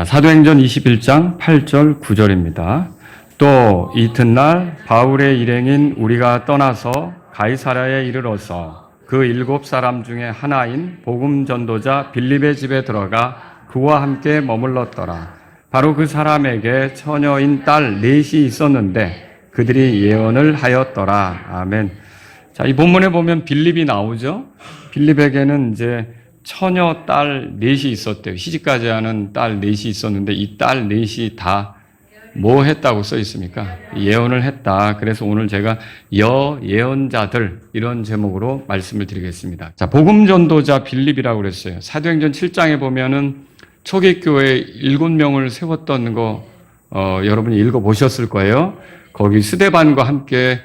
사도행전 21장 8절 9절입니다. 또 이튿날 바울의 일행인 우리가 떠나서 가이사랴에 이르러서 그 7사람 중에 하나인 복음 전도자 빌립의 집에 들어가 그와 함께 머물렀더라. 바로 그 사람에게 처녀인 딸 넷이 있었는데 그들이 예언을 하였더라. 아멘. 자, 이 본문에 보면 빌립이 나오죠. 빌립에게는 이제 처녀 딸 넷이 있었대요. 시집가지 않은 딸 넷이 있었는데 이 딸 넷이 다 뭐 했다고 써 있습니까? 예언을 했다. 그래서 오늘 제가 예언자들 이런 제목으로 말씀을 드리겠습니다. 자, 복음 전도자 빌립이라고 그랬어요. 사도행전 7장에 보면은 초기 교회 7명을 세웠던 거 여러분이 읽어 보셨을 거예요. 거기 스데반과 함께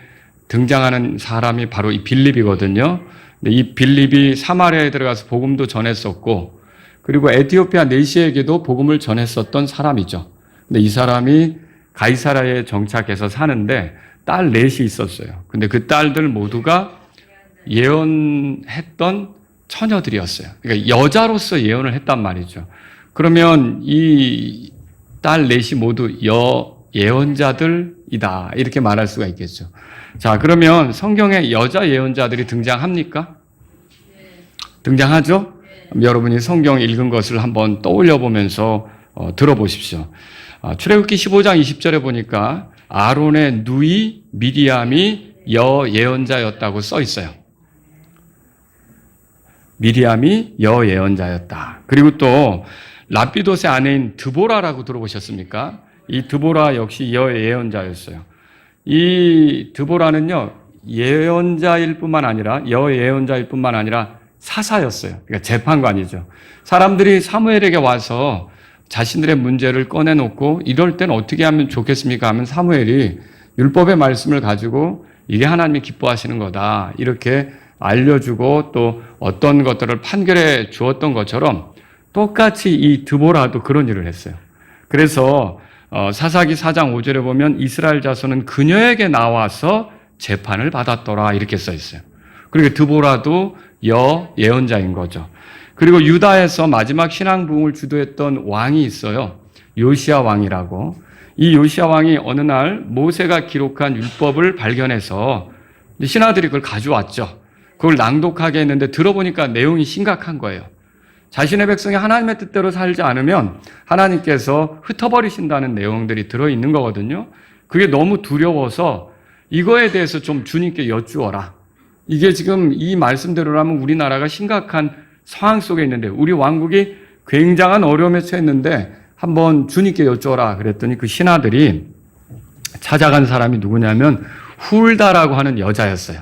등장하는 사람이 바로 이 빌립이거든요. 근데 이 빌립이 사마리아에 들어가서 복음도 전했었고, 그리고 에티오피아 내시에게도 복음을 전했었던 사람이죠. 근데 이 사람이 가이사랴에 정착해서 사는데 딸 넷이 있었어요. 근데 그 딸들 모두가 예언했던 처녀들이었어요. 그러니까 여자로서 예언을 했단 말이죠. 그러면 이 딸 넷이 모두 예언자들이다. 이렇게 말할 수가 있겠죠. 자, 그러면 성경에 여자 예언자들이 등장합니까? 등장하죠? 여러분이 성경 읽은 것을 한번 떠올려 보면서 들어보십시오. 출애굽기 15장 20절에 보니까 아론의 누이 미리암이 예언자였다고 써 있어요. 미리암이 예언자였다. 그리고 또 랍비돗의 아내인 드보라라고 들어보셨습니까? 이 드보라 역시 예언자였어요. 이 드보라는요, 예언자일 뿐만 아니라 예언자일 뿐만 아니라 사사였어요. 그러니까 재판관이죠. 사람들이 사무엘에게 와서 자신들의 문제를 꺼내놓고 이럴 땐 어떻게 하면 좋겠습니까? 하면 사무엘이 율법의 말씀을 가지고 이게 하나님이 기뻐하시는 거다. 이렇게 알려주고 또 어떤 것들을 판결해 주었던 것처럼 똑같이 이 드보라도 그런 일을 했어요. 그래서 사사기 4장 5절에 보면 이스라엘 자손은 그녀에게 나와서 재판을 받았더라. 이렇게 써 있어요. 그리고 드보라도 예언자인 거죠. 그리고 유다에서 마지막 신앙 부흥을 주도했던 왕이 있어요. 요시야 왕이라고. 이 요시야 왕이 어느 날 모세가 기록한 율법을 발견해서 신하들이 그걸 가져왔죠. 그걸 낭독하게 했는데 들어보니까 내용이 심각한 거예요. 자신의 백성이 하나님의 뜻대로 살지 않으면 하나님께서 흩어버리신다는 내용들이 들어있는 거거든요. 그게 너무 두려워서 이거에 대해서 좀 주님께 여쭈어라. 이게 지금 이 말씀대로라면 우리나라가 심각한 상황 속에 있는데 우리 왕국이 굉장한 어려움에 처했는데 한번 주님께 여쭈어라 그랬더니 그 신하들이 찾아간 사람이 누구냐면 훌다라고 하는 여자였어요.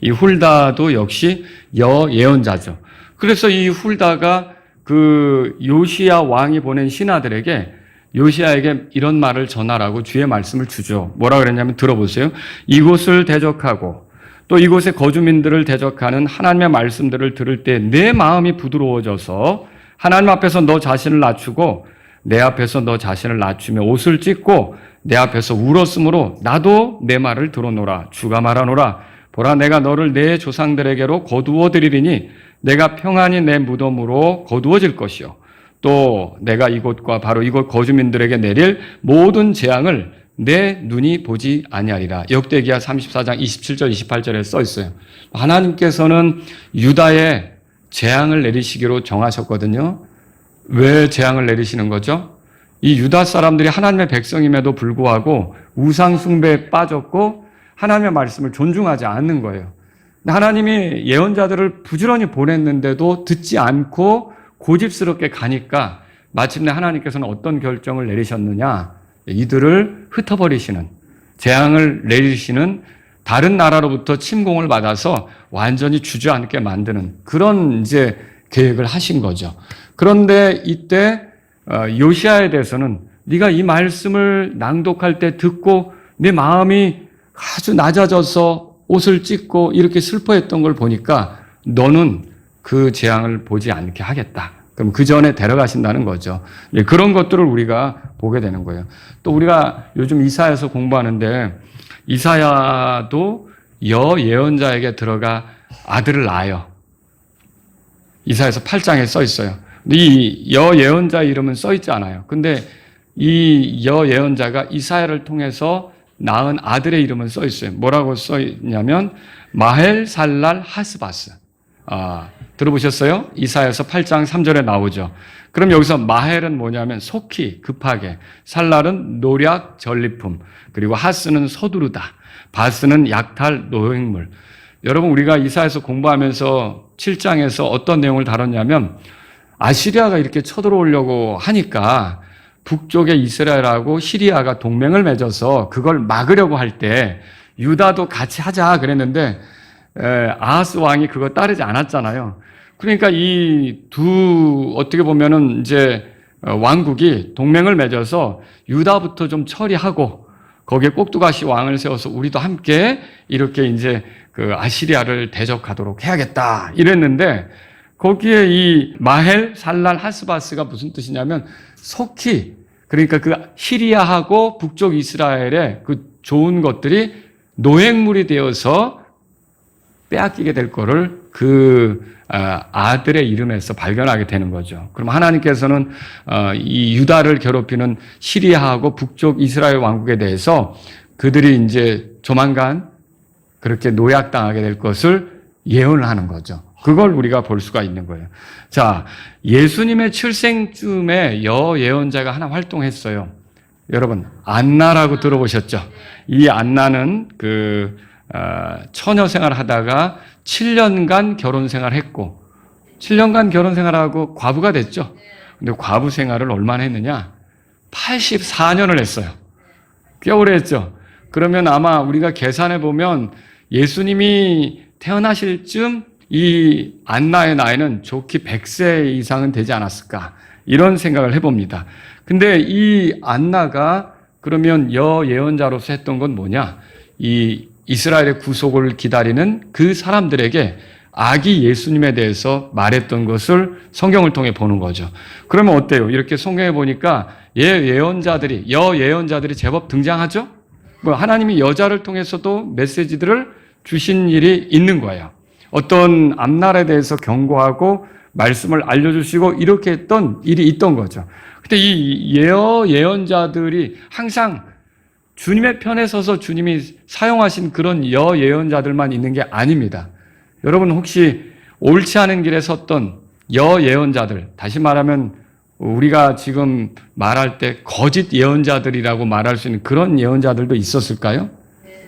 이 훌다도 역시 예언자죠. 그래서 이 훌다가 그 요시야 왕이 보낸 신하들에게 요시야에게 이런 말을 전하라고 주의 말씀을 주죠. 뭐라 그랬냐면 들어보세요. 이곳을 대적하고 또 이곳의 거주민들을 대적하는 하나님의 말씀들을 들을 때 내 마음이 부드러워져서 하나님 앞에서 너 자신을 낮추고 내 앞에서 너 자신을 낮추며 옷을 찢고 내 앞에서 울었으므로 나도 내 말을 들어노라. 주가 말하노라. 보라, 내가 너를 내 조상들에게로 거두어 드리리니 내가 평안히 내 무덤으로 거두어질 것이요. 또 내가 이곳과 바로 이곳 거주민들에게 내릴 모든 재앙을 내 눈이 보지 아니하리라. 역대기야 34장 27절 28절에 써 있어요. 하나님께서는 유다에 재앙을 내리시기로 정하셨거든요. 왜 재앙을 내리시는 거죠? 이 유다 사람들이 하나님의 백성임에도 불구하고 우상 숭배에 빠졌고 하나님의 말씀을 존중하지 않는 거예요. 하나님이 예언자들을 부지런히 보냈는데도 듣지 않고 고집스럽게 가니까 마침내 하나님께서는 어떤 결정을 내리셨느냐? 이들을 흩어버리시는, 재앙을 내리시는, 다른 나라로부터 침공을 받아서 완전히 주저앉게 만드는 그런 이제 계획을 하신 거죠. 그런데 이때 요시야에 대해서는 네가 이 말씀을 낭독할 때 듣고 내 마음이 아주 낮아져서 옷을 찢고 이렇게 슬퍼했던 걸 보니까 너는 그 재앙을 보지 않게 하겠다. 그럼 그 전에 데려가신다는 거죠. 그런 것들을 우리가 보게 되는 거예요. 또 우리가 요즘 이사야서 공부하는데 이사야도 예언자에게 들어가 아들을 낳아요. 이사야서 8장에 써 있어요. 근데 이 여예언자 이름은 써 있지 않아요. 근데 이 여예언자가 이사야를 통해서 낳은 아들의 이름은 써 있어요. 뭐라고 써 있냐면 마헬 살랄 하스바스. 들어보셨어요? 이사야서 8장 3절에 나오죠. 그럼 여기서 마헬은 뭐냐면 속히 급하게, 살랄은 노략 전리품, 그리고 하스는 서두르다, 바스는 약탈 노획물. 여러분 우리가 이사야서 공부하면서 7장에서 어떤 내용을 다뤘냐면 아시리아가 이렇게 쳐들어오려고 하니까 북쪽에 이스라엘하고 시리아가 동맹을 맺어서 그걸 막으려고 할 때 유다도 같이 하자 그랬는데 아하스 왕이 그거 따르지 않았잖아요. 그러니까 이 어떻게 보면은 이제 왕국이 동맹을 맺어서 유다부터 좀 처리하고 거기에 꼭두가시 왕을 세워서 우리도 함께 이렇게 이제 그 아시리아를 대적하도록 해야겠다 이랬는데 거기에 이 마헬 살랄 하스바스가 무슨 뜻이냐면 속히, 그러니까 그 시리아하고 북쪽 이스라엘의 그 좋은 것들이 노획물이 되어서 빼앗기게 될 거를 그 아들의 이름에서 발견하게 되는 거죠. 그럼 하나님께서는 이 유다를 괴롭히는 시리아하고 북쪽 이스라엘 왕국에 대해서 그들이 이제 조만간 그렇게 노약당하게 될 것을 예언을 하는 거죠. 그걸 우리가 볼 수가 있는 거예요. 자, 예수님의 출생쯤에 여예언자가 하나 활동했어요. 여러분, 안나라고 들어보셨죠? 이 안나는 처녀 생활을 하다가 7년간 결혼 생활을 했고, 7년간 결혼 생활하고 과부가 됐죠. 근데 과부 생활을 얼마나 했느냐? 84년을 했어요. 꽤 오래 했죠. 그러면 아마 우리가 계산해 보면 예수님이 태어나실 쯤 이 안나의 나이는 좋게 100세 이상은 되지 않았을까, 이런 생각을 해봅니다. 근데 이 안나가 그러면 여예언자로서 했던 건 뭐냐? 이 이스라엘의 구속을 기다리는 그 사람들에게 아기 예수님에 대해서 말했던 것을 성경을 통해 보는 거죠. 그러면 어때요? 이렇게 성경에 보니까 여예언자들이 제법 등장하죠? 하나님이 여자를 통해서도 메시지들을 주신 일이 있는 거예요. 어떤 앞날에 대해서 경고하고 말씀을 알려주시고 이렇게 했던 일이 있던 거죠. 근데 이 예언자들이 항상 주님의 편에 서서 주님이 사용하신 그런 여예언자들만 있는 게 아닙니다. 여러분 혹시 옳지 않은 길에 섰던 여예언자들, 다시 말하면 우리가 지금 말할 때 거짓 예언자들이라고 말할 수 있는 그런 예언자들도 있었을까요?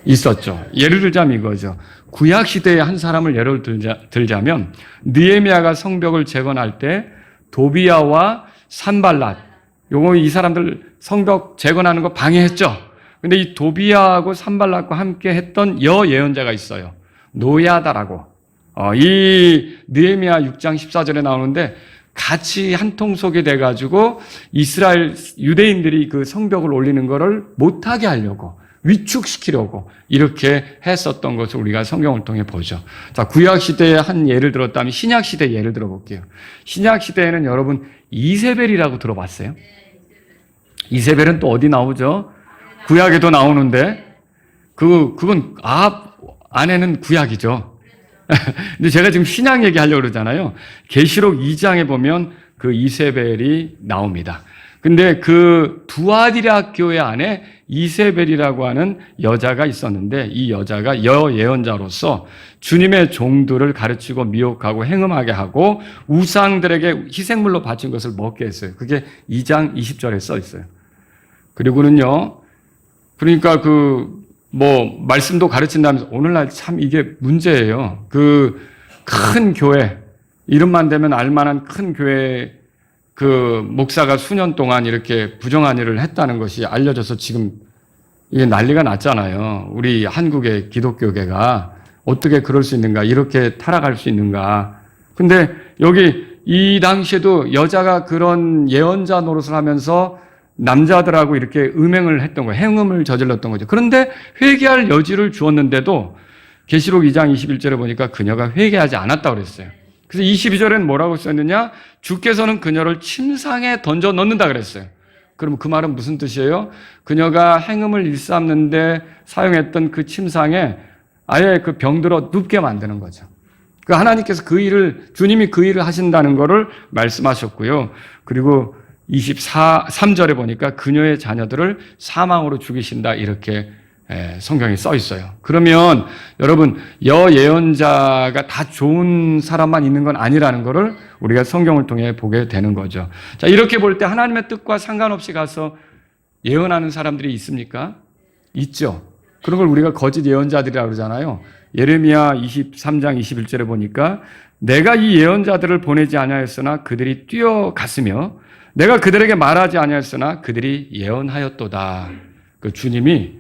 있었죠. 예를 들자면 이거죠. 구약 시대의 한 사람을 예를 들자면 느헤미야가 성벽을 재건할 때 도비야와 산발랏, 이 사람들 성벽 재건하는 거 방해했죠. 근데 이 도비야하고 산발랏과 함께 했던 여예언자가 있어요. 노야다라고. 이 느헤미야 6장 14절에 나오는데 같이 한 통속이 돼가지고 이스라엘 유대인들이 그 성벽을 올리는 거를 못하게 하려고, 위축시키려고 이렇게 했었던 것을 우리가 성경을 통해 보죠. 자, 구약 시대의 한 예를 들었다면 신약 시대 예를 들어볼게요. 신약 시대에는 여러분 이세벨이라고 들어봤어요? 이세벨은 또 어디 나오죠? 구약에도 나오는데 그건 아합 아내는 구약이죠. 근데 제가 지금 신약 얘기하려고 그러잖아요. 계시록 2장에 보면 그 이세벨이 나옵니다. 근데 그 두아디라 교회 안에 이세벨이라고 하는 여자가 있었는데 이 여자가 여예언자로서 주님의 종들을 가르치고 미혹하고 행음하게 하고 우상들에게 희생물로 바친 것을 먹게 했어요. 그게 2장 20절에 써 있어요. 그리고는요, 그러니까 말씀도 가르친다면서 오늘날 참 이게 문제예요. 큰 교회, 이름만 되면 알만한 큰 교회 목사가 수년 동안 이렇게 부정한 일을 했다는 것이 알려져서 지금 이게 난리가 났잖아요. 우리 한국의 기독교계가 어떻게 그럴 수 있는가, 이렇게 타락할 수 있는가. 근데 여기 이 당시에도 여자가 그런 예언자 노릇을 하면서 남자들하고 이렇게 음행을 했던 거예요. 행음을 저질렀던 거죠. 그런데 회개할 여지를 주었는데도 계시록 2장 21절에 보니까 그녀가 회개하지 않았다고 그랬어요. 그래서 22절에는 뭐라고 썼느냐? 주께서는 그녀를 침상에 던져 넣는다 그랬어요. 그럼 그 말은 무슨 뜻이에요? 그녀가 행음을 일삼는데 사용했던 그 침상에 아예 그 병들어 눕게 만드는 거죠. 그 하나님께서 주님이 그 일을 하신다는 것을 말씀하셨고요. 그리고 3절에 보니까 그녀의 자녀들을 사망으로 죽이신다 이렇게 성경에 써 있어요. 그러면 여러분 여예언자가 다 좋은 사람만 있는 건 아니라는 것을 우리가 성경을 통해 보게 되는 거죠. 자, 이렇게 볼 때 하나님의 뜻과 상관없이 가서 예언하는 사람들이 있습니까? 있죠. 그런 걸 우리가 거짓 예언자들이라고 그러잖아요. 예레미야 23장 21절에 보니까 내가 이 예언자들을 보내지 아니하였으나 그들이 뛰어갔으며 내가 그들에게 말하지 아니하였으나 그들이 예언하였도다. 그 주님이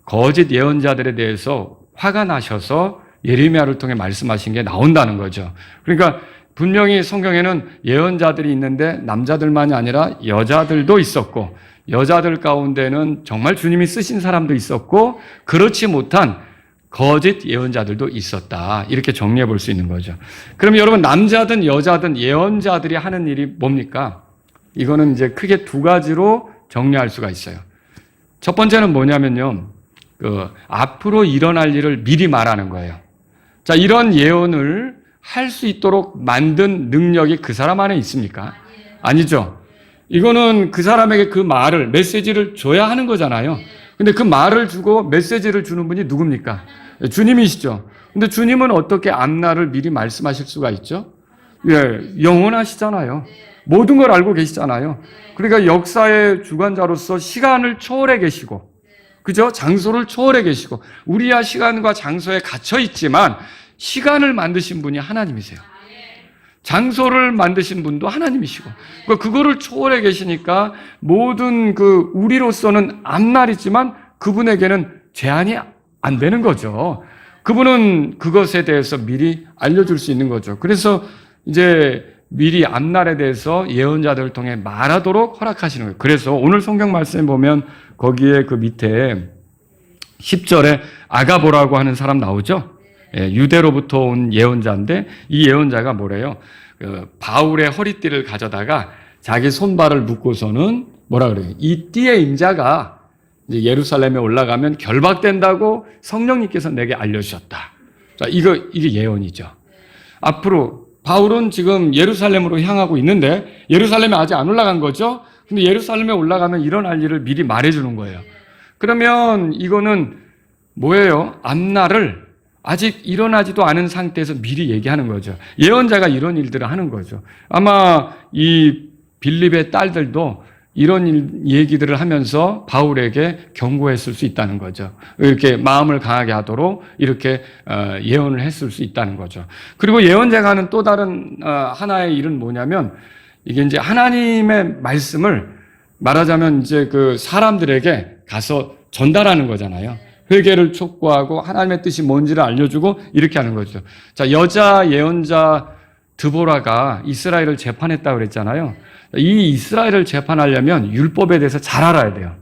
거짓 예언자들에 대해서 화가 나셔서 예레미야를 통해 말씀하신 게 나온다는 거죠. 그러니까 분명히 성경에는 예언자들이 있는데 남자들만이 아니라 여자들도 있었고 여자들 가운데는 정말 주님이 쓰신 사람도 있었고 그렇지 못한 거짓 예언자들도 있었다. 이렇게 정리해 볼 수 있는 거죠. 그럼 여러분 남자든 여자든 예언자들이 하는 일이 뭡니까? 이거는 이제 크게 두 가지로 정리할 수가 있어요. 첫 번째는 뭐냐면요. 앞으로 일어날 일을 미리 말하는 거예요. 자, 이런 예언을 할 수 있도록 만든 능력이 그 사람 안에 있습니까? 아니죠. 이거는 그 사람에게 그 말을, 메시지를 줘야 하는 거잖아요. 근데 그 말을 주고 메시지를 주는 분이 누굽니까? 주님이시죠. 근데 주님은 어떻게 앞날을 미리 말씀하실 수가 있죠? 예, 영원하시잖아요. 모든 걸 알고 계시잖아요. 그러니까 역사의 주관자로서 시간을 초월해 계시고, 그죠? 장소를 초월해 계시고, 우리야 시간과 장소에 갇혀 있지만, 시간을 만드신 분이 하나님이세요. 장소를 만드신 분도 하나님이시고, 그거를 초월해 계시니까, 모든 우리로서는 앞날이지만, 그분에게는 제한이 안 되는 거죠. 그분은 그것에 대해서 미리 알려줄 수 있는 거죠. 그래서 이제 미리 앞날에 대해서 예언자들을 통해 말하도록 허락하시는 거예요. 그래서 오늘 성경 말씀에 보면 거기에 그 밑에 10절에 아가보라고 하는 사람 나오죠? 예, 유대로부터 온 예언자인데 이 예언자가 뭐래요? 바울의 허리띠를 가져다가 자기 손발을 묶고서는 뭐라 그래요? 이 띠의 임자가 이제 예루살렘에 올라가면 결박된다고 성령님께서 내게 알려주셨다. 자, 이게 예언이죠. 앞으로 바울은 지금 예루살렘으로 향하고 있는데 예루살렘에 아직 안 올라간 거죠. 근데 예루살렘에 올라가면 일어날 일을 미리 말해주는 거예요. 그러면 이거는 뭐예요? 앞날을 아직 일어나지도 않은 상태에서 미리 얘기하는 거죠. 예언자가 이런 일들을 하는 거죠. 아마 이 빌립의 딸들도 이런 얘기들을 하면서 바울에게 경고했을 수 있다는 거죠. 이렇게 마음을 강하게 하도록 이렇게 예언을 했을 수 있다는 거죠. 그리고 예언자가 하는 또 다른 하나의 일은 뭐냐면 이게 이제 하나님의 말씀을 말하자면 이제 그 사람들에게 가서 전달하는 거잖아요. 회개를 촉구하고 하나님의 뜻이 뭔지를 알려주고 이렇게 하는 거죠. 자, 여자 예언자 드보라가 이스라엘을 재판했다고 그랬잖아요. 이 이스라엘을 재판하려면 율법에 대해서 잘 알아야 돼요.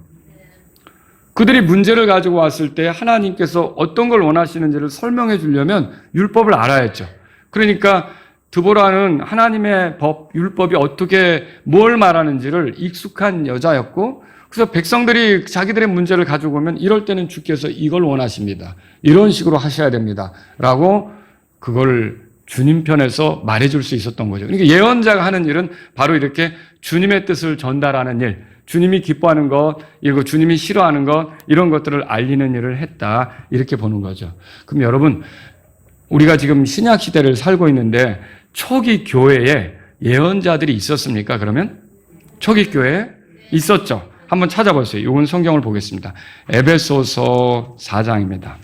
그들이 문제를 가지고 왔을 때 하나님께서 어떤 걸 원하시는지를 설명해 주려면 율법을 알아야죠. 그러니까 드보라는 하나님의 율법이 어떻게 뭘 말하는지를 익숙한 여자였고 그래서 백성들이 자기들의 문제를 가지고 오면 이럴 때는 주께서 이걸 원하십니다. 이런 식으로 하셔야 됩니다. 라고 그걸 주님 편에서 말해줄 수 있었던 거죠. 그러니까 예언자가 하는 일은 바로 이렇게 주님의 뜻을 전달하는 일, 주님이 기뻐하는 것, 이거 주님이 싫어하는 것, 이런 것들을 알리는 일을 했다. 이렇게 보는 거죠. 그럼 여러분, 우리가 지금 신약 시대를 살고 있는데 초기 교회에 예언자들이 있었습니까? 그러면 초기 교회에 있었죠. 한번 찾아보세요. 이건 성경을 보겠습니다. 에베소서 4장입니다.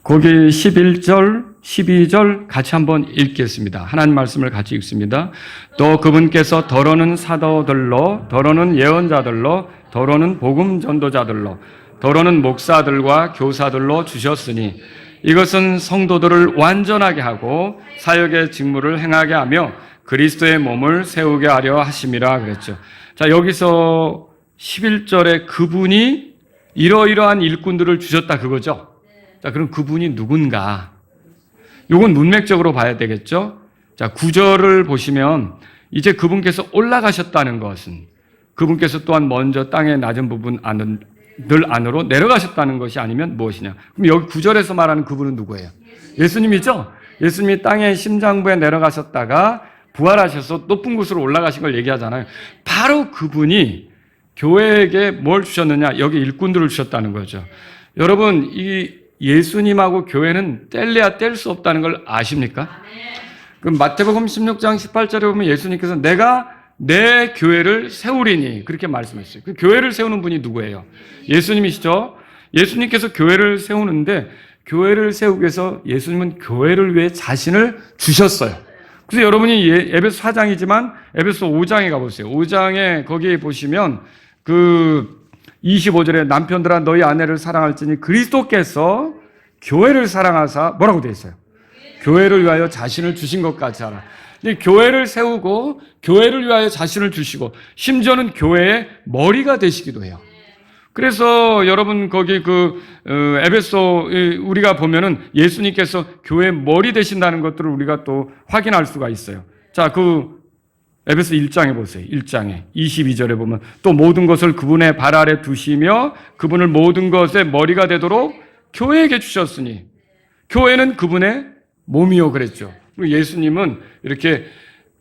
거기 11절, 12절 같이 한번 읽겠습니다. 하나님 말씀을 같이 읽습니다. 또 그분께서 더러는 사도들로, 더러는 예언자들로, 더러는 복음 전도자들로, 더러는 목사들과 교사들로 주셨으니 이것은 성도들을 완전하게 하고 사역의 직무를 행하게 하며 그리스도의 몸을 세우게 하려 하심이라 그랬죠. 자, 여기서 11절에 그분이 이러이러한 일꾼들을 주셨다 그거죠. 자, 그럼 그분이 누군가? 요건 문맥적으로 봐야 되겠죠? 자, 9절을 보시면 이제 그분께서 올라가셨다는 것은 그분께서 또한 먼저 땅의 낮은 부분 안으로 내려가셨다는 것이 아니면 무엇이냐? 그럼 여기 9절에서 말하는 그분은 누구예요? 예수님이죠? 예수님이 땅의 심장부에 내려가셨다가 부활하셔서 높은 곳으로 올라가신 걸 얘기하잖아요. 바로 그분이 교회에게 뭘 주셨느냐? 여기 일꾼들을 주셨다는 거죠. 여러분, 이 예수님하고 교회는 뗄래야 뗄 수 없다는 걸 아십니까? 그 마태복음 16장 18절에 보면 예수님께서 내가 내 교회를 세우리니 그렇게 말씀했어요. 그 교회를 세우는 분이 누구예요? 예수님이시죠. 예수님께서 교회를 세우는데 교회를 세우기 위해서 예수님은 교회를 위해 자신을 주셨어요. 그래서 여러분이 에베소 4장이지만 에베소 5장에 가보세요. 5장에 거기에 보시면 그 25절에 남편들아 너희 아내를 사랑할지니 그리스도께서 교회를 사랑하사 뭐라고 되어 있어요? 교회를 위하여 자신을 주신 것 같이 하라. 교회를 세우고 교회를 위하여 자신을 주시고 심지어는 교회의 머리가 되시기도 해요. 그래서 여러분 거기 에베소 우리가 보면은 예수님께서 교회의 머리 되신다는 것들을 우리가 또 확인할 수가 있어요. 자, 에베소 1장에 보세요. 1장에 22절에 보면 또 모든 것을 그분의 발 아래 두시며 그분을 모든 것의 머리가 되도록 교회에게 주셨으니 교회는 그분의 몸이요 그랬죠. 그리고 예수님은 이렇게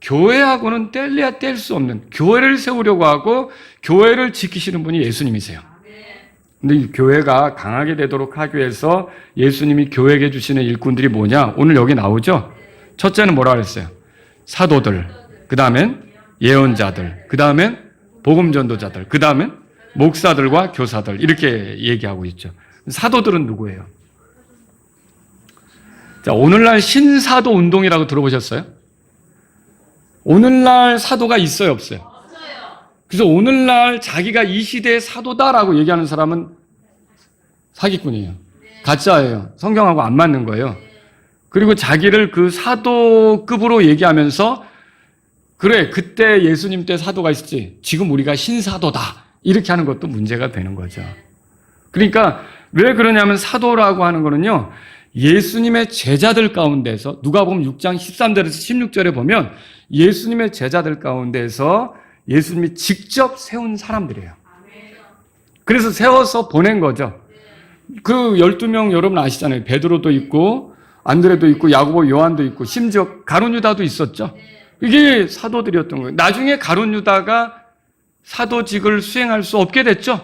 교회하고는 뗄래야 뗄 수 없는 교회를 세우려고 하고 교회를 지키시는 분이 예수님이세요. 근데 이 교회가 강하게 되도록 하기 위해서 예수님이 교회에게 주시는 일꾼들이 뭐냐? 오늘 여기 나오죠? 첫째는 뭐라 그랬어요? 사도들, 그 다음엔 예언자들, 그 다음엔 복음전도자들, 그 다음엔 목사들과 교사들 이렇게 얘기하고 있죠. 사도들은 누구예요? 자, 오늘날 신사도 운동이라고 들어보셨어요? 오늘날 사도가 있어요, 없어요? 그래서 오늘날 자기가 이 시대의 사도다라고 얘기하는 사람은 사기꾼이에요. 가짜예요. 성경하고 안 맞는 거예요. 그리고 자기를 그 사도급으로 얘기하면서 그래, 그때 예수님 때 사도가 있었지. 지금 우리가 신사도다. 이렇게 하는 것도 문제가 되는 거죠. 그러니까 왜 그러냐면 사도라고 하는 거는요. 예수님의 제자들 가운데서 누가복음 6장 13절에서 16절에 보면 예수님의 제자들 가운데서 예수님이 직접 세운 사람들이에요. 그래서 세워서 보낸 거죠. 그 12명 여러분 아시잖아요. 베드로도 있고 안드레도 있고 야고보 요한도 있고 심지어 가룟 유다도 있었죠. 이게 사도들이었던 거예요. 나중에 가룟 유다가 사도직을 수행할 수 없게 됐죠.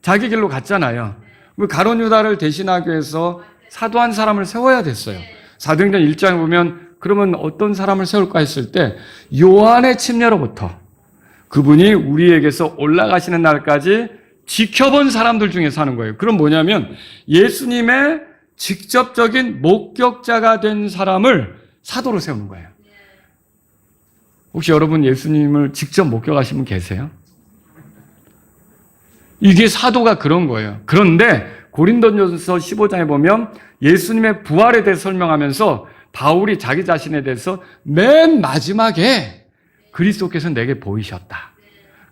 자기 길로 갔잖아요. 가룟 유다를 대신하기 위해서 사도 한 사람을 세워야 됐어요. 사도행전 1장에 보면 그러면 어떤 사람을 세울까 했을 때 요한의 침례로부터 그분이 우리에게서 올라가시는 날까지 지켜본 사람들 중에서 하는 거예요. 그럼 뭐냐면 예수님의 직접적인 목격자가 된 사람을 사도로 세우는 거예요. 혹시 여러분 예수님을 직접 목격하신 분 계세요? 이게 사도가 그런 거예요. 그런데 고린도전서 15장에 보면 예수님의 부활에 대해서 설명하면서 바울이 자기 자신에 대해서 맨 마지막에 그리스도께서 내게 보이셨다.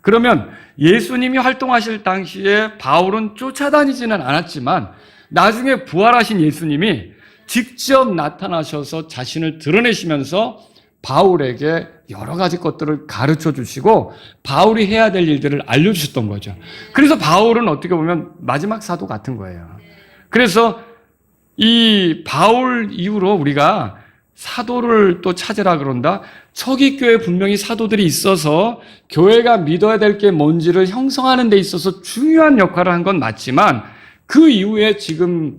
그러면 예수님이 활동하실 당시에 바울은 쫓아다니지는 않았지만 나중에 부활하신 예수님이 직접 나타나셔서 자신을 드러내시면서 바울에게 여러 가지 것들을 가르쳐 주시고 바울이 해야 될 일들을 알려주셨던 거죠. 그래서 바울은 어떻게 보면 마지막 사도 같은 거예요. 그래서 이 바울 이후로 우리가 사도를 또 찾으라 그런다. 초기 교회에 분명히 사도들이 있어서 교회가 믿어야 될 게 뭔지를 형성하는 데 있어서 중요한 역할을 한 건 맞지만 그 이후에 지금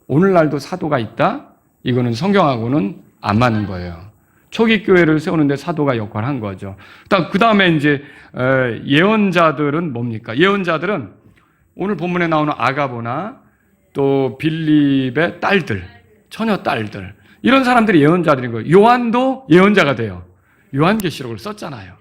오늘날도 사도가 있다? 이거는 성경하고는 안 맞는 거예요. 초기 교회를 세우는데 사도가 역할을 한 거죠. 그 다음에 이제 예언자들은 뭡니까? 예언자들은 오늘 본문에 나오는 아가보나 또 빌립의 딸들, 처녀 딸들 이런 사람들이 예언자들인 거예요. 요한도 예언자가 돼요. 요한계시록을 썼잖아요.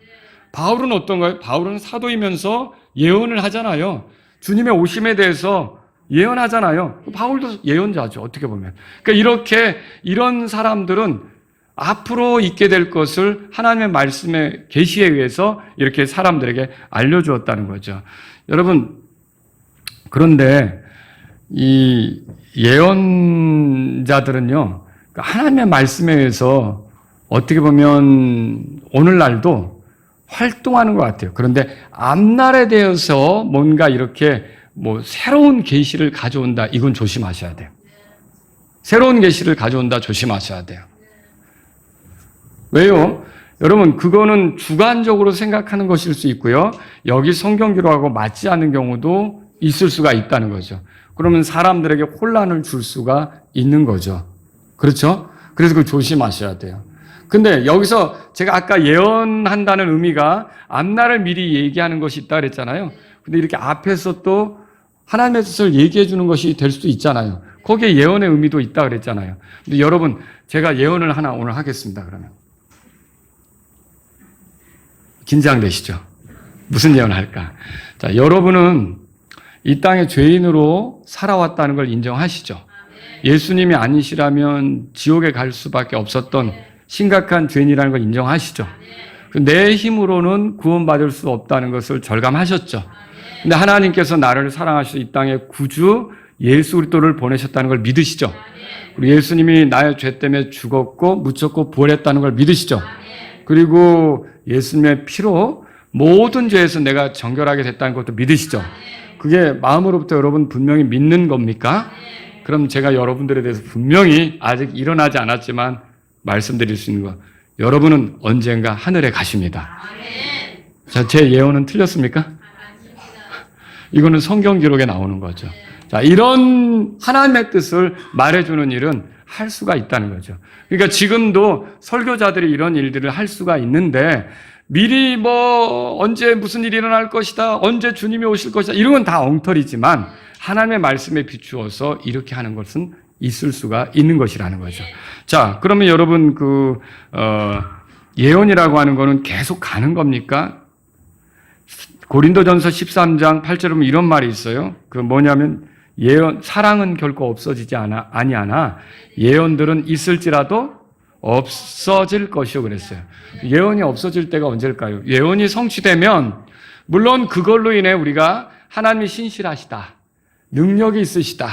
바울은 어떤가요? 바울은 사도이면서 예언을 하잖아요. 주님의 오심에 대해서 예언하잖아요. 바울도 예언자죠. 어떻게 보면. 그러니까 이렇게 이런 사람들은 앞으로 있게 될 것을 하나님의 말씀의 계시에 의해서 이렇게 사람들에게 알려주었다는 거죠. 여러분, 그런데 이 예언자들은요, 하나님의 말씀에 의해서 어떻게 보면 오늘날도 활동하는 것 같아요. 그런데 앞날에 대해서 뭔가 이렇게 새로운 계시를 가져온다, 이건 조심하셔야 돼요. 새로운 계시를 가져온다, 조심하셔야 돼요. 왜요? 여러분, 그거는 주관적으로 생각하는 것일 수 있고요. 여기 성경 기록하고 맞지 않는 경우도 있을 수가 있다는 거죠. 그러면 사람들에게 혼란을 줄 수가 있는 거죠. 그렇죠? 그래서 그걸 조심하셔야 돼요. 근데 여기서 제가 아까 예언한다는 의미가 앞날을 미리 얘기하는 것이 있다 그랬잖아요. 근데 이렇게 앞에서 또 하나님의 뜻을 얘기해 주는 것이 될 수도 있잖아요. 거기에 예언의 의미도 있다 그랬잖아요. 근데 여러분, 제가 예언을 하나 오늘 하겠습니다, 그러면. 긴장되시죠? 무슨 예언을 할까? 자, 여러분은 이 땅에 죄인으로 살아왔다는 걸 인정하시죠? 예수님이 아니시라면 지옥에 갈 수밖에 없었던 심각한 죄인이라는 걸 인정하시죠? 내 힘으로는 구원받을 수 없다는 것을 절감하셨죠? 근데 하나님께서 나를 사랑하셔서 이 땅에 구주 예수 그리스도를 보내셨다는 걸 믿으시죠? 그리고 예수님이 나의 죄 때문에 죽었고 묻혔고 부활했다는 걸 믿으시죠? 그리고 예수님의 피로 모든 죄에서 내가 정결하게 됐다는 것도 믿으시죠? 그게 마음으로부터 여러분 분명히 믿는 겁니까? 그럼 제가 여러분들에 대해서 분명히 아직 일어나지 않았지만 말씀드릴 수 있는 거, 여러분은 언젠가 하늘에 가십니다. 자, 제 예언은 틀렸습니까? 이거는 성경 기록에 나오는 거죠. 자, 이런 하나님의 뜻을 말해주는 일은 할 수가 있다는 거죠. 그러니까 지금도 설교자들이 이런 일들을 할 수가 있는데 미리 언제 무슨 일이 일어날 것이다, 언제 주님이 오실 것이다, 이런 건 다 엉터리지만 하나님의 말씀에 비추어서 이렇게 하는 것은 있을 수가 있는 것이라는 거죠. 자, 그러면 여러분 예언이라고 하는 거는 계속 가는 겁니까? 고린도전서 13장 8절에 보면 이런 말이 있어요. 그 뭐냐면 사랑은 결코 없어지지 아니하나 예언들은 있을지라도 없어질 것이요 그랬어요. 예언이 없어질 때가 언제일까요? 예언이 성취되면 물론 그걸로 인해 우리가 하나님이 신실하시다, 능력이 있으시다,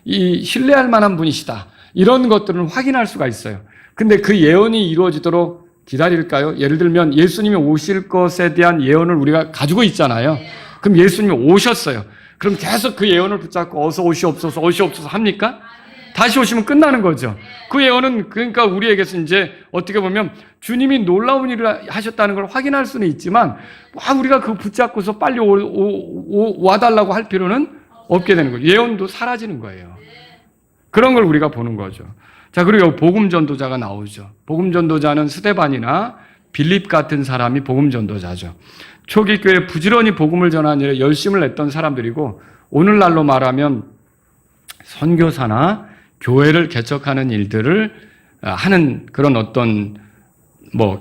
이 신뢰할 만한 분이시다, 이런 것들은 확인할 수가 있어요. 근데 그 예언이 이루어지도록 기다릴까요? 예를 들면 예수님이 오실 것에 대한 예언을 우리가 가지고 있잖아요. 그럼 예수님이 오셨어요. 그럼 계속 그 예언을 붙잡고 어서 오시옵소서, 오시옵소서 합니까? 다시 오시면 끝나는 거죠. 그 예언은 그러니까 우리에게서 이제 어떻게 보면 주님이 놀라운 일을 하셨다는 걸 확인할 수는 있지만 우리가 그거 붙잡고서 빨리 와달라고 할 필요는 없게 되는 거죠. 예언도 사라지는 거예요. 그런 걸 우리가 보는 거죠. 자, 그리고 복음 전도자가 나오죠. 복음 전도자는 스데반이나 빌립 같은 사람이 복음 전도자죠. 초기 교회에 부지런히 복음을 전하는 일에 열심을 냈던 사람들이고 오늘날로 말하면 선교사나 교회를 개척하는 일들을 하는 그런 어떤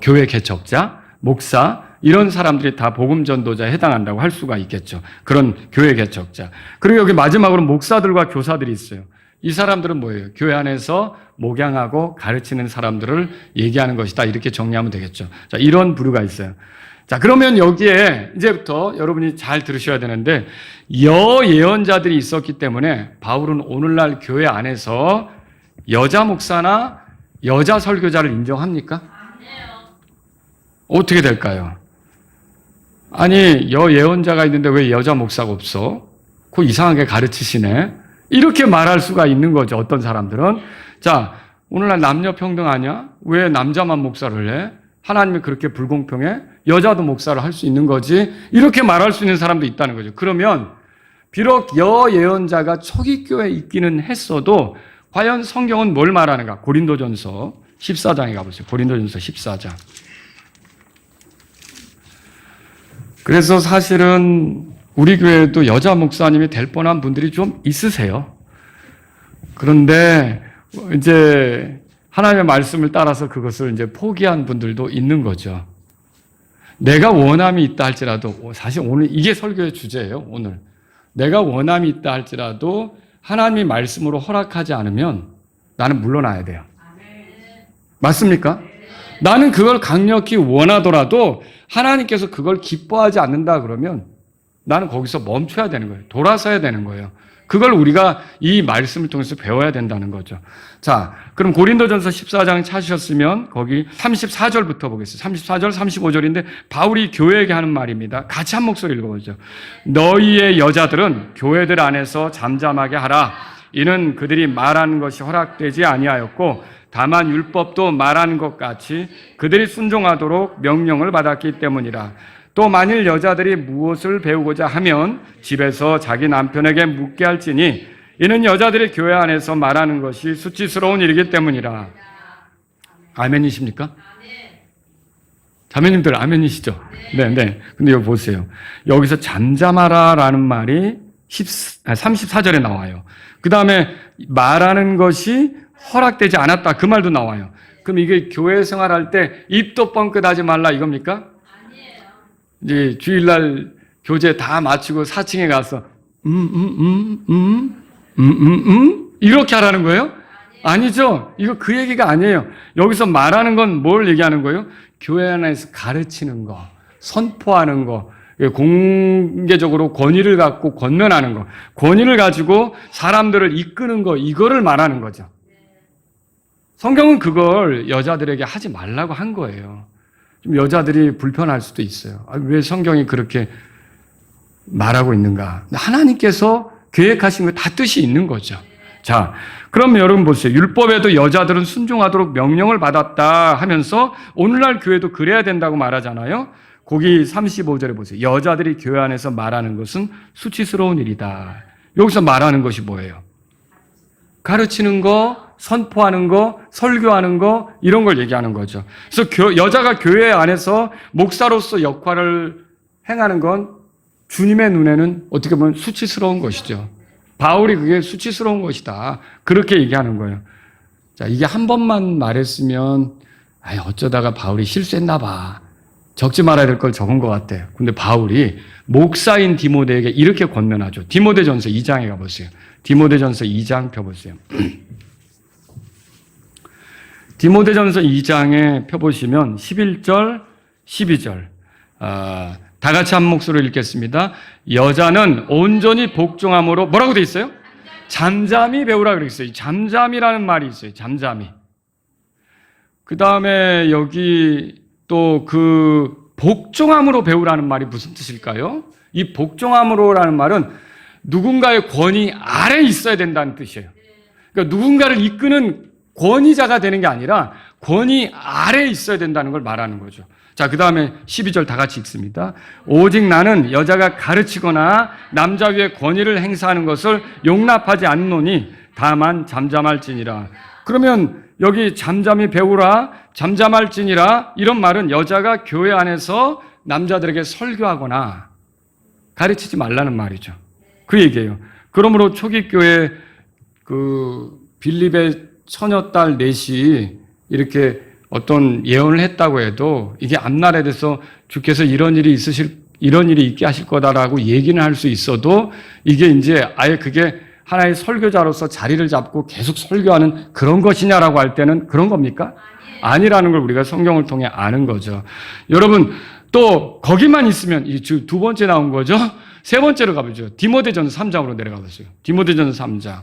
교회 개척자, 목사 이런 사람들이 다 복음 전도자에 해당한다고 할 수가 있겠죠. 그런 교회 개척자. 그리고 여기 마지막으로 목사들과 교사들이 있어요. 이 사람들은 뭐예요? 교회 안에서 목양하고 가르치는 사람들을 얘기하는 것이다. 이렇게 정리하면 되겠죠. 자, 이런 부류가 있어요. 자, 그러면 여기에 이제부터 여러분이 잘 들으셔야 되는데 예언자들이 있었기 때문에 바울은 오늘날 교회 안에서 여자 목사나 여자 설교자를 인정합니까? 어떻게 될까요? 아니, 예언자가 있는데 왜 여자 목사가 없어? 그거 이상하게 가르치시네. 이렇게 말할 수가 있는 거죠. 어떤 사람들은. 자, 오늘날 남녀 평등 아니야? 왜 남자만 목사를 해? 하나님이 그렇게 불공평해? 여자도 목사를 할 수 있는 거지? 이렇게 말할 수 있는 사람도 있다는 거죠. 그러면 비록 예언자가 초기 교회에 있기는 했어도 과연 성경은 뭘 말하는가? 고린도전서 14장에 가보세요. 고린도전서 14장. 그래서 사실은 우리 교회도 여자 목사님이 될 뻔한 분들이 좀 있으세요. 그런데 이제 하나님의 말씀을 따라서 그것을 이제 포기한 분들도 있는 거죠. 내가 원함이 있다 할지라도, 사실 오늘 이게 설교의 주제예요, 오늘. 내가 원함이 있다 할지라도 하나님이 말씀으로 허락하지 않으면 나는 물러나야 돼요. 맞습니까? 나는 그걸 강력히 원하더라도 하나님께서 그걸 기뻐하지 않는다 그러면 나는 거기서 멈춰야 되는 거예요. 돌아서야 되는 거예요. 그걸 우리가 이 말씀을 통해서 배워야 된다는 거죠. 자, 그럼 고린도전서 14장 찾으셨으면 거기 34절부터 보겠습니다. 34절, 35절인데 바울이 교회에게 하는 말입니다. 같이 한 목소리 읽어보죠. 너희의 여자들은 교회들 안에서 잠잠하게 하라. 이는 그들이 말하는 것이 허락되지 아니하였고 다만 율법도 말하는 것 같이 그들이 순종하도록 명령을 받았기 때문이라. 또 만일 여자들이 무엇을 배우고자 하면 집에서 자기 남편에게 묻게 할지니 이는 여자들이 교회 안에서 말하는 것이 수치스러운 일이기 때문이라. 아멘이십니까? 자매님들 아멘이시죠? 네. 근데 여기 보세요. 여기서 잠잠하라라는 말이 34절에 나와요. 그 다음에 말하는 것이 허락되지 않았다. 그 말도 나와요. 그럼 이게 교회 생활할 때 입도 뻥끗하지 말라 이겁니까? 아니에요. 이제 주일날 교제 다 마치고 4층에 가서 이렇게 하라는 거예요? 아니죠. 이거 그 얘기가 아니에요. 여기서 말하는 건 뭘 얘기하는 거예요? 교회 안에서 가르치는 거, 선포하는 거, 공개적으로 권위를 갖고 권면하는 거, 권위를 가지고 사람들을 이끄는 거, 이거를 말하는 거죠. 성경은 그걸 여자들에게 하지 말라고 한 거예요. 좀 여자들이 불편할 수도 있어요. 왜 성경이 그렇게 말하고 있는가? 하나님께서 계획하신 거 다 뜻이 있는 거죠. 자, 그럼 여러분 보세요. 율법에도 여자들은 순종하도록 명령을 받았다 하면서 오늘날 교회도 그래야 된다고 말하잖아요. 거기 35절에 보세요. 여자들이 교회 안에서 말하는 것은 수치스러운 일이다. 여기서 말하는 것이 뭐예요? 가르치는 거, 선포하는 거, 설교하는 거, 이런 걸 얘기하는 거죠. 그래서 여자가 교회 안에서 목사로서 역할을 행하는 건 주님의 눈에는 어떻게 보면 수치스러운 것이죠. 바울이 그게 수치스러운 것이다. 그렇게 얘기하는 거예요. 자, 이게 한 번만 말했으면, 어쩌다가 바울이 실수했나 봐. 적지 말아야 될 걸 적은 것 같아요. 근데 바울이 목사인 디모데에게 이렇게 권면하죠. 디모데전서 2장에 가보세요. 디모데전서 2장 펴보세요. 디모데전서 2장에 펴보시면 11절, 12절. 다 같이 한 목소리로 읽겠습니다. 여자는 온전히 복종함으로 뭐라고 돼 있어요? 잠잠히 배우라 그랬어요. 잠잠이라는 말이 있어요. 잠잠히. 그 다음에 여기 또 그 복종함으로 배우라는 말이 무슨 뜻일까요? 이 복종함으로라는 말은 누군가의 권위 아래에 있어야 된다는 뜻이에요. 그러니까 누군가를 이끄는 권위자가 되는 게 아니라 권위 아래에 있어야 된다는 걸 말하는 거죠. 자, 그 다음에 12절 다 같이 읽습니다. 오직 나는 여자가 가르치거나 남자 위에 권위를 행사하는 것을 용납하지 않노니 다만 잠잠할지니라. 그러면 여기 잠잠히 배우라, 잠잠할지니라 이런 말은 여자가 교회 안에서 남자들에게 설교하거나 가르치지 말라는 말이죠. 그 얘기예요. 그러므로 초기 교회 그 빌립의 처녀딸 넷이 이렇게 어떤 예언을 했다고 해도 이게 앞날에 대해서 주께서 이런 일이 있게 하실 거다라고 얘기는 할 수 있어도 이게 이제 아예 그게 하나의 설교자로서 자리를 잡고 계속 설교하는 그런 것이냐라고 할 때는 그런 겁니까? 아니라는 걸 우리가 성경을 통해 아는 거죠. 여러분, 또 거기만 있으면 이 두 번째 나온 거죠. 세 번째로 가보죠. 디모데전서 3장으로 내려가 보세요. 디모데전서 3장.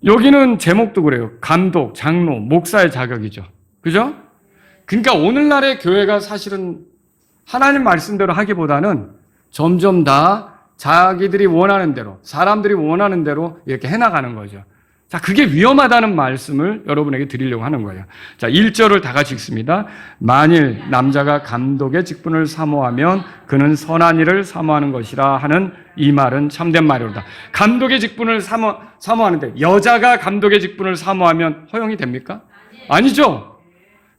여기는 제목도 그래요. 감독, 장로, 목사의 자격이죠. 그죠? 그러니까 오늘날의 교회가 사실은 하나님 말씀대로 하기보다는 점점 다 자기들이 원하는 대로, 사람들이 원하는 대로 이렇게 해나가는 거죠. 자, 그게 위험하다는 말씀을 여러분에게 드리려고 하는 거예요. 자, 1절을 다 같이 읽습니다. 만일 남자가 감독의 직분을 사모하면 그는 선한 일을 사모하는 것이라 하는 이 말은 참된 말이로다. 감독의 직분을 사모하는데 여자가 감독의 직분을 사모하면 허용이 됩니까? 아니죠.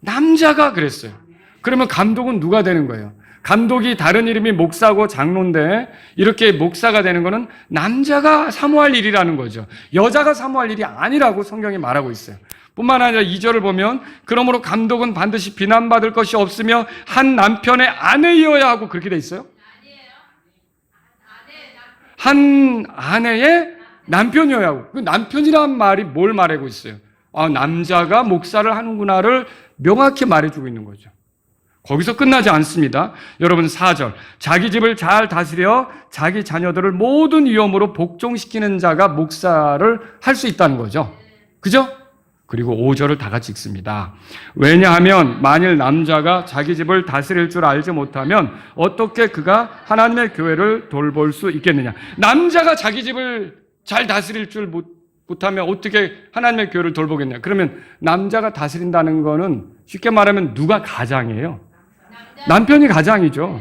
남자가 그랬어요. 그러면 감독은 누가 되는 거예요? 감독이 다른 이름이 목사고 장로인데 이렇게 목사가 되는 거는 남자가 사모할 일이라는 거죠. 여자가 사모할 일이 아니라고 성경이 말하고 있어요. 뿐만 아니라 2절을 보면 그러므로 감독은 반드시 비난받을 것이 없으며 한 남편의 아내이어야 하고 그렇게 돼 있어요. 한 아내의 남편이어야 하고. 그 남편이란 말이 뭘 말하고 있어요? 남자가 목사를 하는구나를 명확히 말해주고 있는 거죠. 거기서 끝나지 않습니다. 여러분 4절. 자기 집을 잘 다스려 자기 자녀들을 모든 위험으로 복종시키는 자가 목사를 할 수 있다는 거죠. 그죠? 그리고 5절을 다 같이 읽습니다. 왜냐하면 만일 남자가 자기 집을 다스릴 줄 알지 못하면 어떻게 그가 하나님의 교회를 돌볼 수 있겠느냐. 남자가 자기 집을 잘 다스릴 줄 못하면 어떻게 하나님의 교회를 돌보겠냐. 그러면 남자가 다스린다는 거는 쉽게 말하면 누가 가장이에요? 남편이 가장이죠.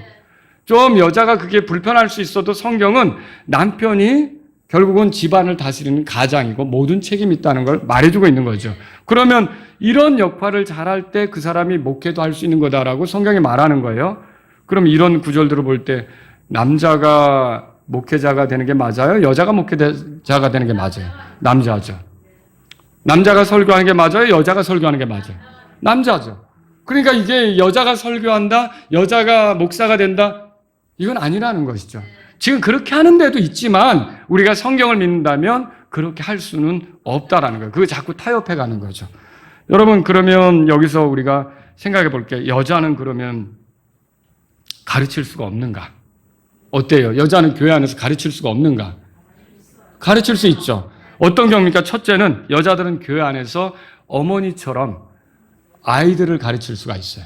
좀 여자가 그게 불편할 수 있어도 성경은 남편이 결국은 집안을 다스리는 가장이고 모든 책임이 있다는 걸 말해주고 있는 거죠. 그러면 이런 역할을 잘할 때 그 사람이 목회도 할 수 있는 거다라고 성경이 말하는 거예요. 그럼 이런 구절들을 볼 때 남자가 목회자가 되는 게 맞아요? 여자가 목회자가 되는 게 맞아요? 남자죠. 남자가 설교하는 게 맞아요? 여자가 설교하는 게 맞아요? 남자죠. 그러니까 이게 여자가 설교한다, 여자가 목사가 된다, 이건 아니라는 것이죠. 지금 그렇게 하는 데도 있지만 우리가 성경을 믿는다면 그렇게 할 수는 없다라는 거예요. 그거 자꾸 타협해 가는 거죠. 여러분, 그러면 여기서 우리가 생각해 볼게요. 여자는 그러면 가르칠 수가 없는가? 어때요? 여자는 교회 안에서 가르칠 수가 없는가? 가르칠 수 있죠. 어떤 경우입니까? 첫째는 여자들은 교회 안에서 어머니처럼 아이들을 가르칠 수가 있어요.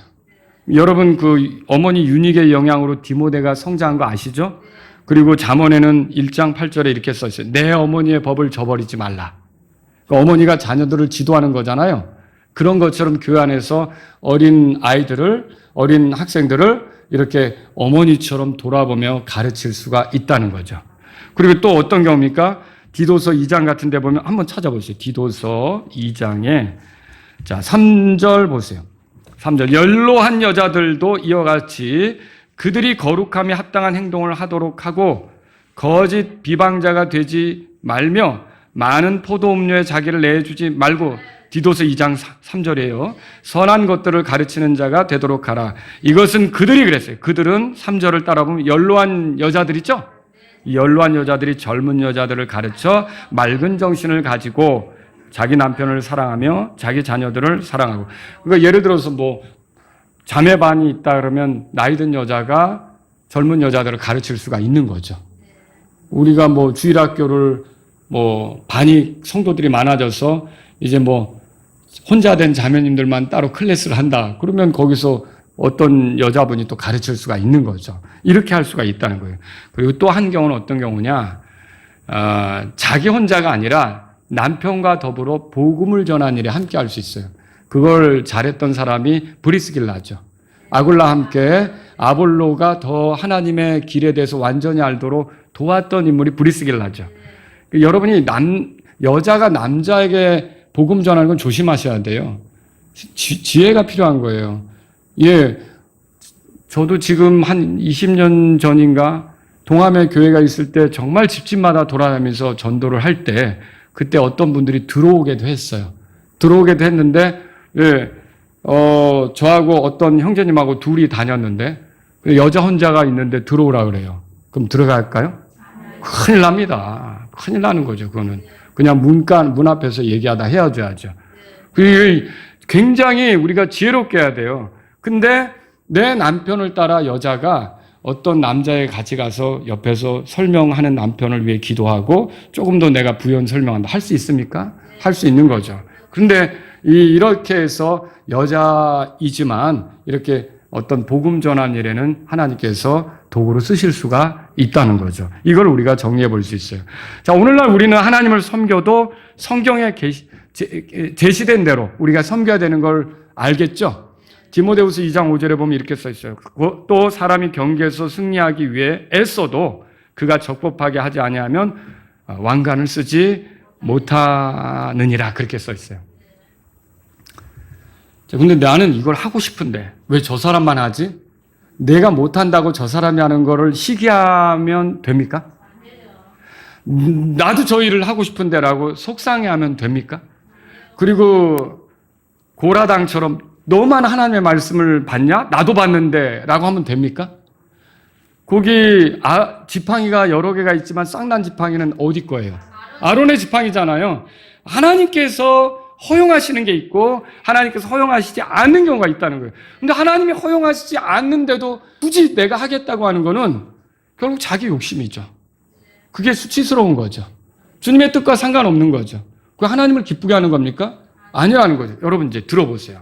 여러분, 그 어머니 윤익의 영향으로 디모데가 성장한 거 아시죠? 그리고 잠언에는 1장 8절에 이렇게 써 있어요. 내 어머니의 법을 저버리지 말라. 그러니까 어머니가 자녀들을 지도하는 거잖아요. 그런 것처럼 교회 안에서 어린 아이들을, 어린 학생들을 이렇게 어머니처럼 돌아보며 가르칠 수가 있다는 거죠. 그리고 또 어떤 경우입니까? 디도서 2장 같은 데 보면 한번 찾아보세요. 디도서 2장에 자, 3절 보세요. 3절. 연로한 여자들도 이와 같이 그들이 거룩함에 합당한 행동을 하도록 하고 거짓 비방자가 되지 말며 많은 포도 음료에 자기를 내주지 말고 디도서 2장 3절이에요. 선한 것들을 가르치는 자가 되도록 하라. 이것은 그들이 그랬어요. 그들은 3절을 따라보면 연로한 여자들이죠. 이 연로한 여자들이 젊은 여자들을 가르쳐 맑은 정신을 가지고 자기 남편을 사랑하며 자기 자녀들을 사랑하고. 그러니까 예를 들어서 뭐 자매반이 있다 그러면 나이 든 여자가 젊은 여자들을 가르칠 수가 있는 거죠. 우리가 뭐 주일학교를 뭐 반이 성도들이 많아져서 이제 뭐 혼자 된 자매님들만 따로 클래스를 한다. 그러면 거기서 어떤 여자분이 또 가르칠 수가 있는 거죠. 이렇게 할 수가 있다는 거예요. 그리고 또 한 경우는 어떤 경우냐. 자기 혼자가 아니라 남편과 더불어 복음을 전하는 일에 함께 할 수 있어요. 그걸 잘했던 사람이 브리스길라죠. 아굴라와 함께 아볼로가 더 하나님의 길에 대해서 완전히 알도록 도왔던 인물이 브리스길라죠. 여러분이 여자가 남자에게 복음 전하는 건 조심하셔야 돼요. 지혜가 필요한 거예요. 예, 저도 지금 한 20년 전인가 동암의 교회가 있을 때 정말 집집마다 돌아다니면서 전도를 할 때 그때 어떤 분들이 들어오기도 했어요. 들어오기도 했는데, 예, 저하고 어떤 형제님하고 둘이 다녔는데, 여자 혼자가 있는데 들어오라 그래요. 그럼 들어갈까요? 큰일 납니다. 큰일 나는 거죠, 그거는. 그냥 문 앞에서 얘기하다 헤어져야죠. 굉장히 우리가 지혜롭게 해야 돼요. 근데 내 남편을 따라 여자가 어떤 남자에 같이 가서 옆에서 설명하는 남편을 위해 기도하고 조금 더 내가 부연 설명한다. 할 수 있습니까? 할 수 있는 거죠. 그런데 이렇게 해서 여자이지만 이렇게 어떤 복음 전환 일에는 하나님께서 도구로 쓰실 수가 있다는 거죠. 이걸 우리가 정리해 볼 수 있어요. 자, 오늘날 우리는 하나님을 섬겨도 성경에 제시된 대로 우리가 섬겨야 되는 걸 알겠죠? 디모데후서 2장 5절에 보면 이렇게 써 있어요. 또 사람이 경계에서 승리하기 위해 애써도 그가 적법하게 하지 아니하면 왕관을 쓰지 못하느니라. 그렇게 써 있어요. 근데 나는 이걸 하고 싶은데 왜 저 사람만 하지? 내가 못한다고 저 사람이 하는 거를 시기하면 됩니까? 나도 저 일을 하고 싶은데라고 속상해하면 됩니까? 그리고 고라당처럼 너만 하나님의 말씀을 봤냐? 나도 봤는데 라고 하면 됩니까? 거기 지팡이가 여러 개가 있지만 쌍난 지팡이는 어디 거예요? 아론의 지팡이잖아요. 하나님께서 허용하시는 게 있고 하나님께서 허용하시지 않는 경우가 있다는 거예요. 근데 하나님이 허용하시지 않는데도 굳이 내가 하겠다고 하는 거는 결국 자기 욕심이죠. 그게 수치스러운 거죠. 주님의 뜻과 상관없는 거죠. 그 하나님을 기쁘게 하는 겁니까? 아니라는 거죠. 여러분 이제 들어보세요.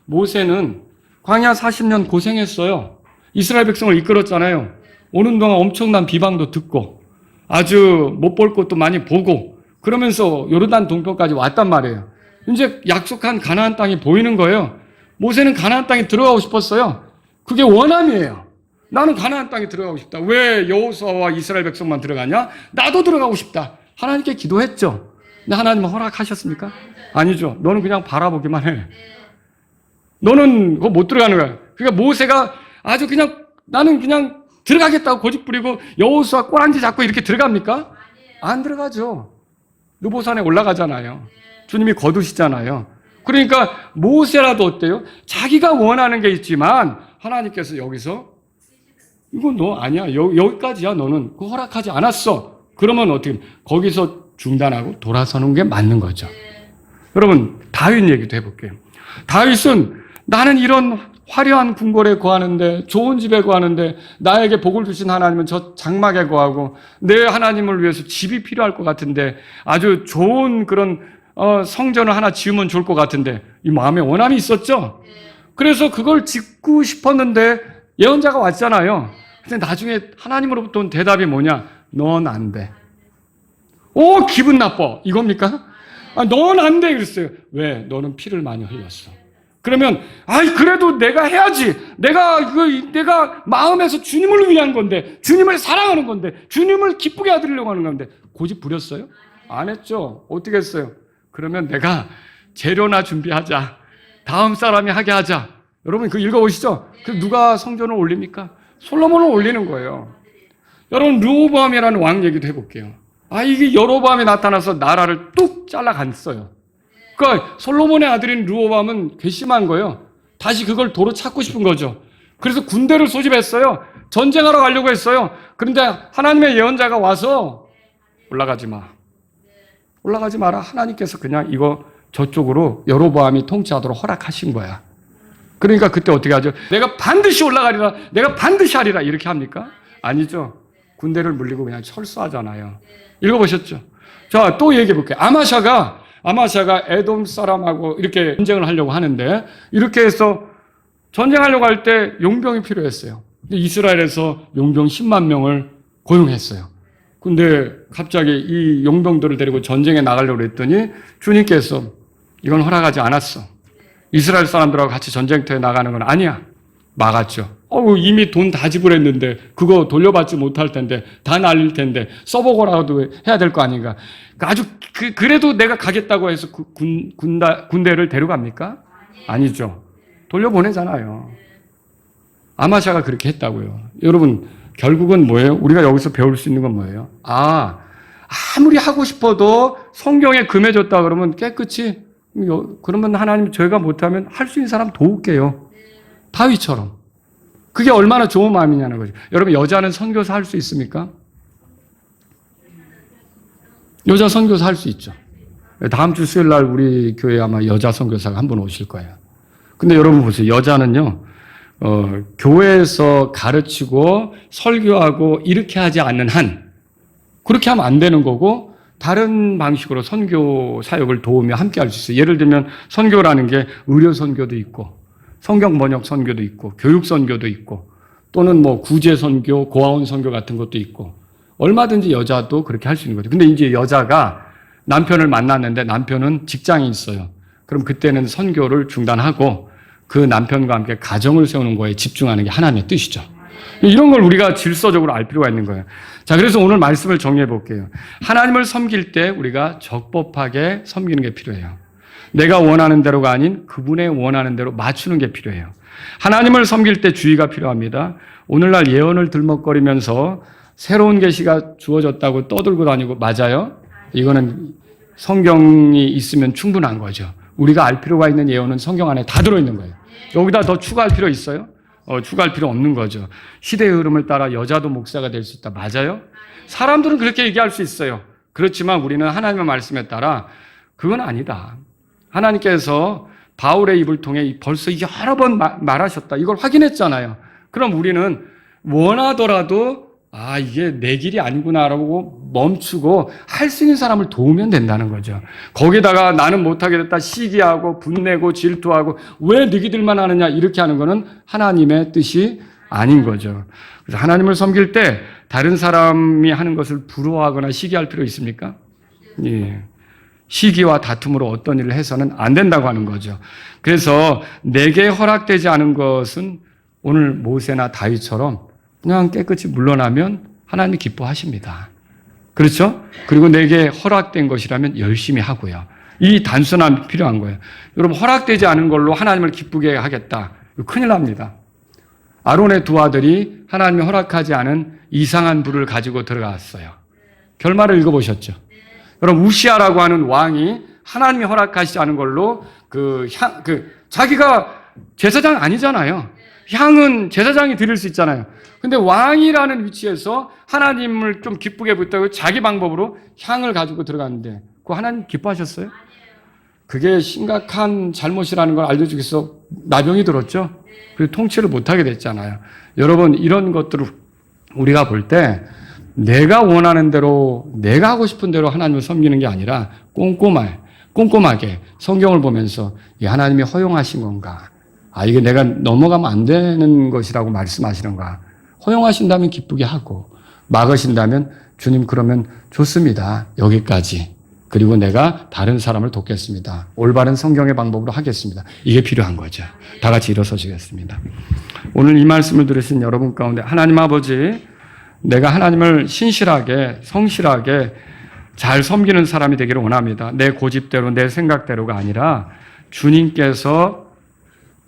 모세는 광야 40년 고생했어요. 이스라엘 백성을 이끌었잖아요. 오는 동안 엄청난 비방도 듣고 아주 못 볼 것도 많이 보고 그러면서 요르단 동편까지 왔단 말이에요. 이제 약속한 가나안 땅이 보이는 거예요. 모세는 가나안 땅에 들어가고 싶었어요. 그게 원함이에요. 나는 가나안 땅에 들어가고 싶다. 왜 여호수아와 이스라엘 백성만 들어가냐? 나도 들어가고 싶다. 하나님께 기도했죠. 근데 하나님은 허락하셨습니까? 아니죠. 너는 그냥 바라보기만 해. 너는 그거 못 들어가는 거야. 그러니까 모세가 아주 그냥 나는 그냥 들어가겠다고 고집 부리고 여호수아 꼬랑지 잡고 이렇게 들어갑니까? 안 들어가죠. 느보산에 올라가잖아요. 주님이 거두시잖아요. 그러니까 모세라도 어때요? 자기가 원하는 게 있지만 하나님께서 여기서 이건 너 아니야. 여기까지야. 너는 그거 허락하지 않았어. 그러면 어떻게 거기서 중단하고 돌아서는 게 맞는 거죠. 여러분 다윗 얘기도 해볼게요. 다윗은 나는 이런 화려한 궁궐에 거하는데 좋은 집에 거하는데 나에게 복을 주신 하나님은 저 장막에 거하고 내 하나님을 위해서 집이 필요할 것 같은데 아주 좋은 그런 성전을 하나 지으면 좋을 것 같은데 이 마음에 원함이 있었죠. 그래서 그걸 짓고 싶었는데 예언자가 왔잖아요. 근데 나중에 하나님으로부터 온 대답이 뭐냐? 넌 안 돼. 오, 기분 나빠. 이겁니까? 넌 안 돼. 그랬어요. 왜? 너는 피를 많이 흘렸어. 그러면, 그래도 내가 해야지. 내가 마음에서 주님을 위한 건데, 주님을 사랑하는 건데, 주님을 기쁘게 하려고 하는 건데, 고집 부렸어요? 안 했죠. 어떻게 했어요? 그러면 내가 재료나 준비하자. 다음 사람이 하게 하자. 여러분, 그거 읽어보시죠? 그 누가 성전을 올립니까? 솔로몬을 올리는 거예요. 여러분, 르호보암이라는 왕 얘기도 해볼게요. 이게 여로보암이 나타나서 나라를 뚝 잘라갔어요. 그러니까 솔로몬의 아들인 르호보암은 괘씸한 거예요. 다시 그걸 도로 찾고 싶은 거죠. 그래서 군대를 소집했어요. 전쟁하러 가려고 했어요. 그런데 하나님의 예언자가 와서 올라가지 마. 올라가지 마라. 하나님께서 그냥 이거 저쪽으로 여로보암이 통치하도록 허락하신 거야. 그러니까 그때 어떻게 하죠? 내가 반드시 올라가리라. 내가 반드시 하리라. 이렇게 합니까? 아니죠. 군대를 물리고 그냥 철수하잖아요. 읽어보셨죠? 자, 또 얘기해 볼게요. 아마샤가 에돔 사람하고 이렇게 전쟁을 하려고 하는데 이렇게 해서 전쟁하려고 할 때 용병이 필요했어요. 근데 이스라엘에서 용병 10만 명을 고용했어요. 근데 갑자기 이 용병들을 데리고 전쟁에 나가려고 했더니 주님께서 이건 허락하지 않았어. 이스라엘 사람들하고 같이 전쟁터에 나가는 건 아니야. 막았죠. 이미 돈 다 지불했는데 그거 돌려받지 못할 텐데 다 날릴 텐데 써보고라도 해야 될 거 아닌가. 아주 그래도 내가 가겠다고 해서 군대를 데려갑니까? 아니죠. 돌려보내잖아요. 아마샤가 그렇게 했다고요. 여러분 결국은 뭐예요? 우리가 여기서 배울 수 있는 건 뭐예요? 아무리 하고 싶어도 성경에 금해졌다 그러면 깨끗이 그러면 하나님 저희가 못하면 할 수 있는 사람 도울게요. 다윗처럼. 그게 얼마나 좋은 마음이냐는 거죠. 여러분 여자는 선교사 할 수 있습니까? 여자 선교사 할 수 있죠. 다음 주 수요일 날 우리 교회에 아마 여자 선교사가 한 분 오실 거예요. 근데 여러분 보세요. 여자는요. 교회에서 가르치고 설교하고 이렇게 하지 않는 한 그렇게 하면 안 되는 거고 다른 방식으로 선교 사역을 도우며 함께 할 수 있어요. 예를 들면 선교라는 게 의료 선교도 있고 성경 번역 선교도 있고 교육 선교도 있고 또는 뭐 구제 선교, 고아원 선교 같은 것도 있고 얼마든지 여자도 그렇게 할 수 있는 거죠. 근데 이제 여자가 남편을 만났는데 남편은 직장이 있어요. 그럼 그때는 선교를 중단하고 그 남편과 함께 가정을 세우는 거에 집중하는 게 하나님의 뜻이죠. 이런 걸 우리가 질서적으로 알 필요가 있는 거예요. 자, 그래서 오늘 말씀을 정리해 볼게요. 하나님을 섬길 때 우리가 적법하게 섬기는 게 필요해요. 내가 원하는 대로가 아닌 그분의 원하는 대로 맞추는 게 필요해요. 하나님을 섬길 때 주의가 필요합니다. 오늘날 예언을 들먹거리면서 새로운 계시가 주어졌다고 떠들고 다니고 맞아요? 이거는 성경이 있으면 충분한 거죠. 우리가 알 필요가 있는 예언은 성경 안에 다 들어있는 거예요. 여기다 더 추가할 필요 있어요? 추가할 필요 없는 거죠. 시대의 흐름을 따라 여자도 목사가 될 수 있다. 맞아요? 사람들은 그렇게 얘기할 수 있어요. 그렇지만 우리는 하나님의 말씀에 따라 그건 아니다. 하나님께서 바울의 입을 통해 벌써 여러 번 말하셨다. 이걸 확인했잖아요. 그럼 우리는 원하더라도 이게 내 길이 아니구나라고 멈추고 할 수 있는 사람을 도우면 된다는 거죠. 거기다가 나는 못하게 됐다 시기하고 분내고 질투하고 왜 너희들만 하느냐 이렇게 하는 거는 하나님의 뜻이 아닌 거죠. 그래서 하나님을 섬길 때 다른 사람이 하는 것을 부러워하거나 시기할 필요 있습니까? 예. 시기와 다툼으로 어떤 일을 해서는 안 된다고 하는 거죠. 그래서 내게 허락되지 않은 것은 오늘 모세나 다윗처럼 그냥 깨끗이 물러나면 하나님이 기뻐하십니다. 그렇죠? 그리고 내게 허락된 것이라면 열심히 하고요. 이 단순함이 필요한 거예요. 여러분, 허락되지 않은 걸로 하나님을 기쁘게 하겠다. 큰일 납니다. 아론의 두 아들이 하나님이 허락하지 않은 이상한 불을 가지고 들어갔어요. 결말을 읽어보셨죠? 여러분, 우시아라고 하는 왕이 하나님이 허락하시지 않은 걸로 자기가 제사장 아니잖아요. 향은 제사장이 드릴 수 있잖아요. 근데 왕이라는 위치에서 하나님을 좀 기쁘게 붙다고 자기 방법으로 향을 가지고 들어갔는데 그거 하나님 기뻐하셨어요? 그게 심각한 잘못이라는 걸 알려주기 위해서 나병이 들었죠. 그리고 통치를 못하게 됐잖아요. 여러분, 이런 것들을 우리가 볼 때 내가 원하는 대로, 내가 하고 싶은 대로 하나님을 섬기는 게 아니라 꼼꼼하게 성경을 보면서 이 하나님이 허용하신 건가? 이게 내가 넘어가면 안 되는 것이라고 말씀하시는가? 허용하신다면 기쁘게 하고, 막으신다면 주님 그러면 좋습니다. 여기까지. 그리고 내가 다른 사람을 돕겠습니다. 올바른 성경의 방법으로 하겠습니다. 이게 필요한 거죠. 다 같이 일어서시겠습니다. 오늘 이 말씀을 들으신 여러분 가운데 하나님 아버지, 내가 하나님을 신실하게, 성실하게 잘 섬기는 사람이 되기를 원합니다. 내 고집대로, 내 생각대로가 아니라 주님께서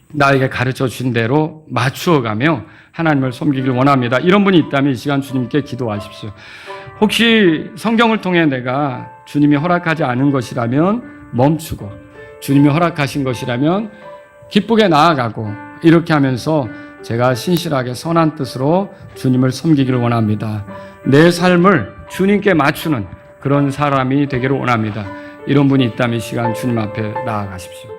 나에게 가르쳐 주신 대로 맞추어가며 하나님을 섬기길 원합니다. 이런 분이 있다면 이 시간 주님께 기도하십시오. 혹시 성경을 통해 내가 주님이 허락하지 않은 것이라면 멈추고, 주님이 허락하신 것이라면 기쁘게 나아가고, 이렇게 하면서 제가 신실하게 선한 뜻으로 주님을 섬기기를 원합니다. 내 삶을 주님께 맞추는 그런 사람이 되기를 원합니다. 이런 분이 있다면 이 시간 주님 앞에 나아가십시오.